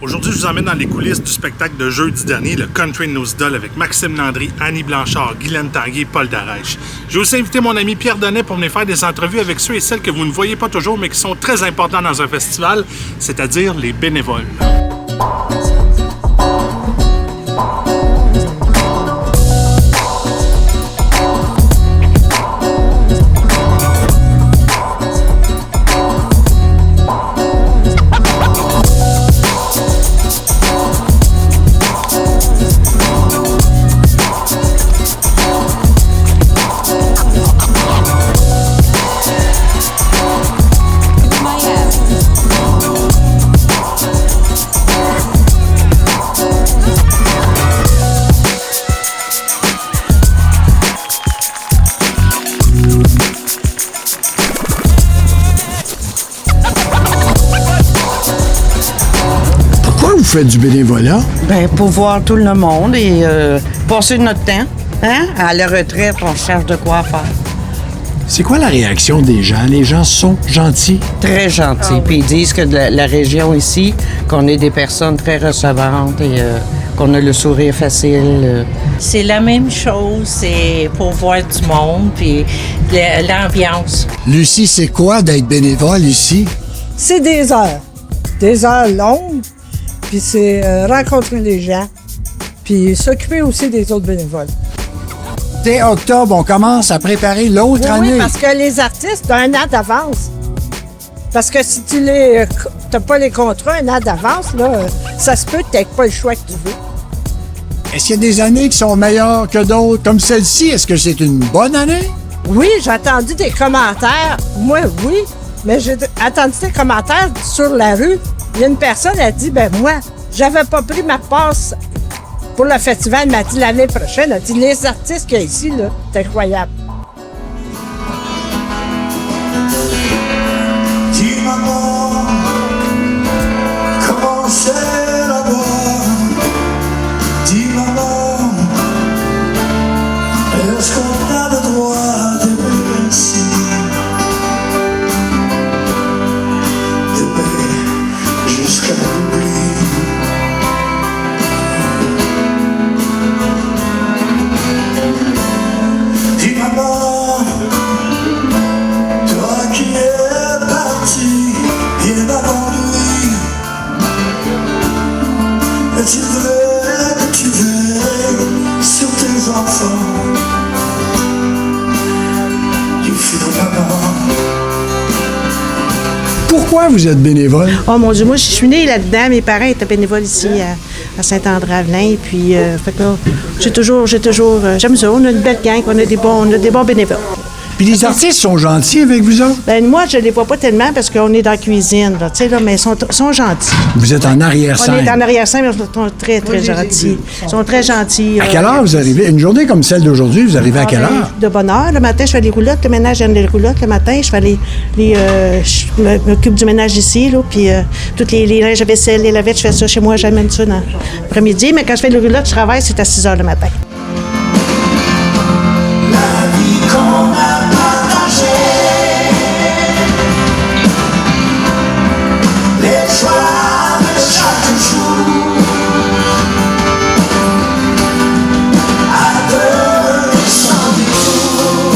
Aujourd'hui, je vous emmène dans les coulisses du spectacle de jeudi dernier, le Country News Doll, avec Maxime Landry, Annie Blanchard, Guylaine Tanguay et Paul Darèche. J'ai aussi invité mon ami Pierre Donnet pour venir faire des entrevues avec ceux et celles que vous ne voyez pas toujours, mais qui sont très importants dans un festival, c'est-à-dire les bénévoles. Vous faites du bénévolat? Bien, pour voir tout le monde et passer notre temps. Hein? À la retraite, on cherche de quoi faire. C'est quoi la réaction des gens? Les gens sont gentils? Très gentils. Puis ils disent que la région ici, qu'on est des personnes très recevantes et qu'on a le sourire facile. C'est la même chose, c'est pour voir du monde, puis l'ambiance. Lucie, c'est quoi d'être bénévole ici? C'est des heures longues, puis c'est rencontrer les gens, puis s'occuper aussi des autres bénévoles. Dès octobre, on commence à préparer l'autre année. Oui, parce que les artistes, t'as un an d'avance. Parce que si tu t'as pas les contrats un an d'avance, là, ça se peut que t'aies pas le choix que tu veux. Est-ce qu'il y a des années qui sont meilleures que d'autres, comme celle-ci? Est-ce que c'est une bonne année? Oui, j'ai entendu des commentaires. Moi, oui, mais j'ai entendu des commentaires sur la rue. Il y a une personne qui a dit, ben moi, j'avais pas pris ma passe pour le festival. Elle m'a dit l'année prochaine, elle a dit, les artistes qu'il y a ici, là, c'est incroyable. Dis-maman, comment c'est là-bas? Dis-maman, est-ce qu'on a le droit d'aimer ainsi? D'aimer jusqu'à l'oubli. Dis-maman, toi qui es parti bien avant lui, est-il vrai que tu veilles sur tes enfants? Du fil au maman. Pourquoi vous êtes bénévole? Oh mon Dieu, moi je suis née là-dedans. Mes parents étaient bénévoles ici à Saint-André-Avelin. Et puis, fait que là, j'aime ça. On a une belle gang, on a des bons bénévoles. Puis les artistes sont gentils avec vous autres? Ben moi, je les vois pas tellement parce qu'on est dans la cuisine, là, tu sais, là, mais ils sont gentils. Vous êtes en On arrière-scène. est en arrière-scène, mais ils sont très, très gentils. Ils sont très gentils. À quelle heure vous arrivez? Une journée comme celle d'aujourd'hui, vous arrivez à quelle heure? De bonne heure. Le matin, je fais les roulottes. Le ménage, j'aime les roulottes. Le matin, je fais je m'occupe du ménage ici, là. Puis toutes les linges à vaisselle, les lavettes, je fais ça chez moi. J'amène ça dans l'après-midi. Mais quand je fais les roulottes, je travaille, c'est à 6 heures le matin. La vie qu'on a partagée, les joies de chaque jour, à deux sans détour,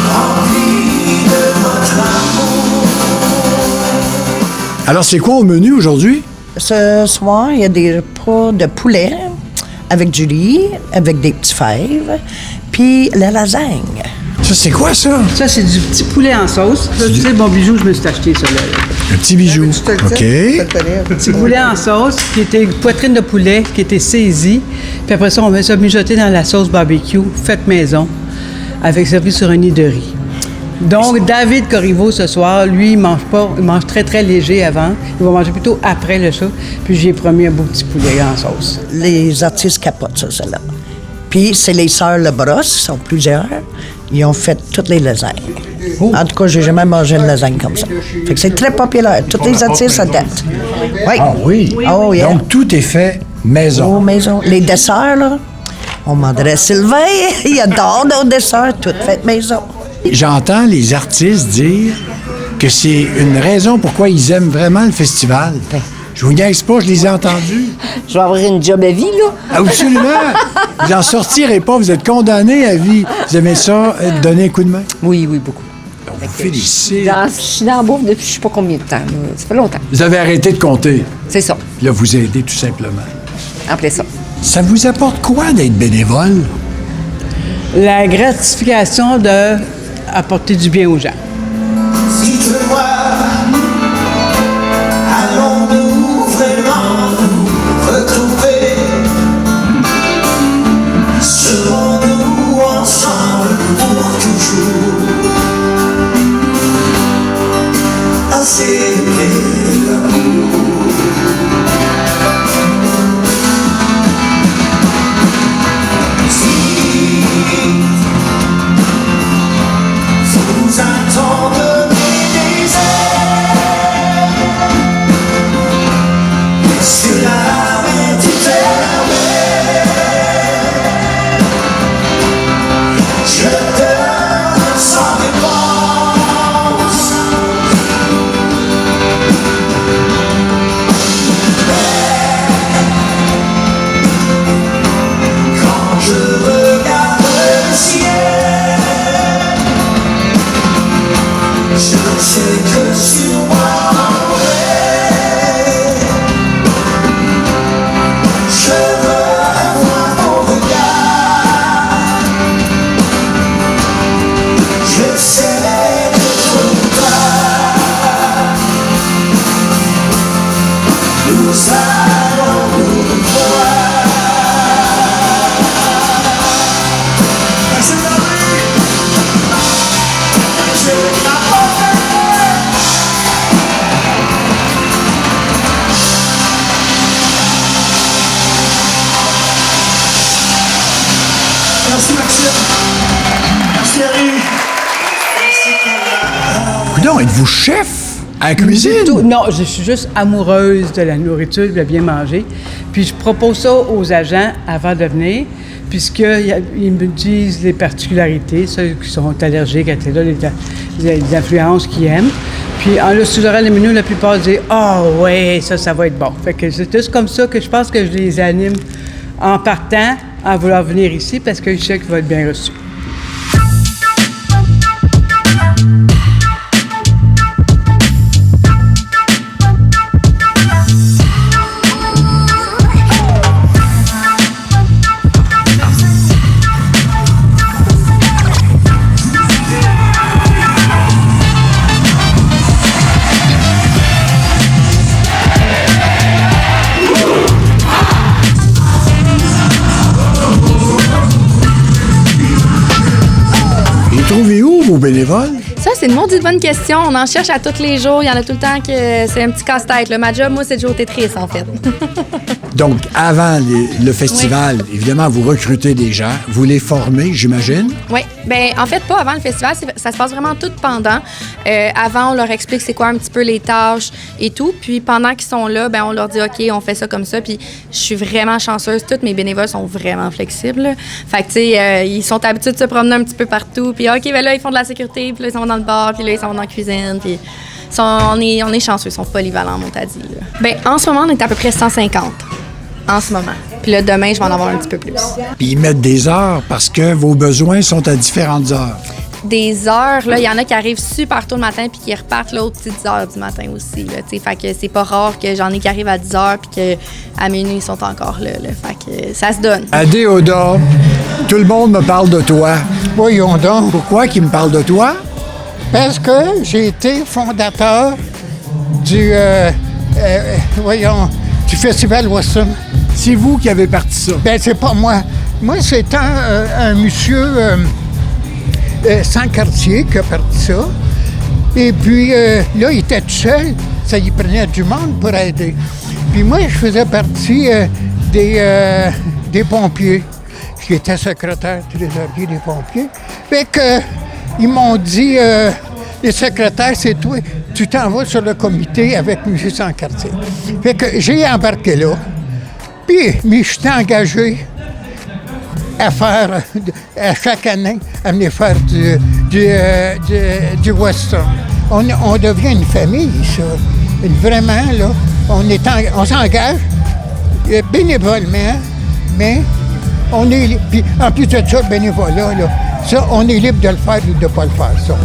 remplis de votre amour. Alors, c'est quoi au menu aujourd'hui? Ce soir, il y a des plats de poulet avec du riz, avec des petits fèves, puis la lasagne. Ça, c'est quoi ça? Ça, c'est du petit poulet en sauce. Ça, tu sais, bon bijou, je me suis acheté ça, là. Un petit bijou. OK. Petit poulet en sauce, qui était une poitrine de poulet, qui était saisie. Puis après ça, on met ça mijoté dans la sauce barbecue, faite maison, avec servi sur un nid de riz. Donc, David Corriveau, ce soir, lui, il mange pas, il mange très, très léger avant. Il va manger plutôt après le ça. Puis j'ai promis un beau petit poulet en sauce. Les artistes capotent ça, celle-là. Puis c'est les sœurs Lebrosse, qui sont plusieurs. Ils ont fait toutes les lasagnes. En tout cas, j'ai jamais mangé une lasagne comme ça. Fait que c'est très populaire. Toutes les artistes adaptent. Oui. Ah oui? Oh, yeah. Donc, tout est fait maison. Aux maisons. Les desserts, là, on demanderait Sylvain. Il adore nos desserts, tout fait maison. J'entends les artistes dire que c'est une raison pourquoi ils aiment vraiment le festival. Je vous niaise pas, je les ai entendus. Je vais avoir une job à vie, là. Absolument! Vous n'en sortirez pas, vous êtes condamnés à vie. Vous aimez ça, donner un coup de main? Oui, beaucoup. Donc, vous félicitez. Je suis dans la bouffe depuis je sais pas combien de temps. Là. Ça fait longtemps. Vous avez arrêté de compter. C'est ça. Puis là, vous aidez tout simplement. Appelez ça. Ça vous apporte quoi d'être bénévole? La gratification d'apporter du bien aux gens. Si tu vois, allons-nous vraiment nous retrouver? Serons-nous ensemble pour toujours? Assez de l'amour. Vous attendez des airs sur la mer du je te sans réponse. Quand je regarde le ciel, je sais que sur moi, je revois ton regard. Je sais que trop tard, nous allons nous voir. Je Merci Maxime. Merci Harry. Coudonc, êtes-vous chef à la cuisine? Non, je suis juste amoureuse de la nourriture, de bien manger. Puis je propose ça aux agents avant de venir, puisqu'ils me disent les particularités, ceux qui sont allergiques, etc., les influences qu'ils aiment. Puis en le sous le menu, la plupart disent « Ah ouais, ça va être bon ». Fait que c'est juste comme ça que je pense que je les anime en partant à vouloir venir ici parce que je sais qu'il va être bien reçu. Trouvez où vos bénévoles? Ça, c'est une maudite bonne question. On en cherche à tous les jours. Il y en a tout le temps que c'est un petit casse-tête. Là. Ma job, moi, c'est de jouer au Tetris, en fait. Donc, avant le festival, évidemment, vous recrutez des gens, vous les formez, j'imagine? Oui. Bien, en fait, pas avant le festival. Ça se passe vraiment tout pendant. Avant, on leur explique c'est quoi un petit peu les tâches et tout. Puis, pendant qu'ils sont là, bien, on leur dit OK, on fait ça comme ça. Puis, je suis vraiment chanceuse. Tous mes bénévoles sont vraiment flexibles. Là. Fait que, tu sais, ils sont habitués de se promener un petit peu partout. Puis, OK, bien là, ils font de la sécurité. Puis là, ils sont dans le bar. Puis là, ils sont dans la cuisine. Puis, on est chanceux. Ils sont polyvalents, on t'a dit. Bien, en ce moment, on est à peu près 150. En ce moment. Puis là, demain, je vais en avoir un petit peu plus. Puis ils mettent des heures parce que vos besoins sont à différentes heures. Des heures, là, il y en a qui arrivent super tôt le matin puis qui repartent là, aux petites heures du matin aussi. Là, fait que c'est pas rare que j'en ai qui arrivent à 10 heures puis qu'à minuit, ils sont encore là. Fait que ça se donne. Adéoda, tout le monde me parle de toi. Voyons donc. Pourquoi qu'ils me parlent de toi? Parce que j'ai été fondateur du Festival Western. C'est vous qui avez parti ça? Ben, c'est pas moi. Moi, c'est un monsieur sans quartier qui a parti ça. Et puis, là, il était tout seul. Ça y prenait du monde pour aider. Puis moi, je faisais partie des pompiers. J'étais secrétaire trésorier des pompiers. Fait que, ils m'ont dit, les secrétaires, c'est toi, tu t'en vas sur le comité avec Musée sans quartier. Fait que j'ai embarqué là. Puis, mais je suis engagé à chaque année, à venir faire du western. on devient une famille, ça. Vraiment, là, on s'engage bénévolement, mais on est... Puis en plus de ça, le bénévolat, là, ça, on est libre de le faire ou de ne pas le faire, ça.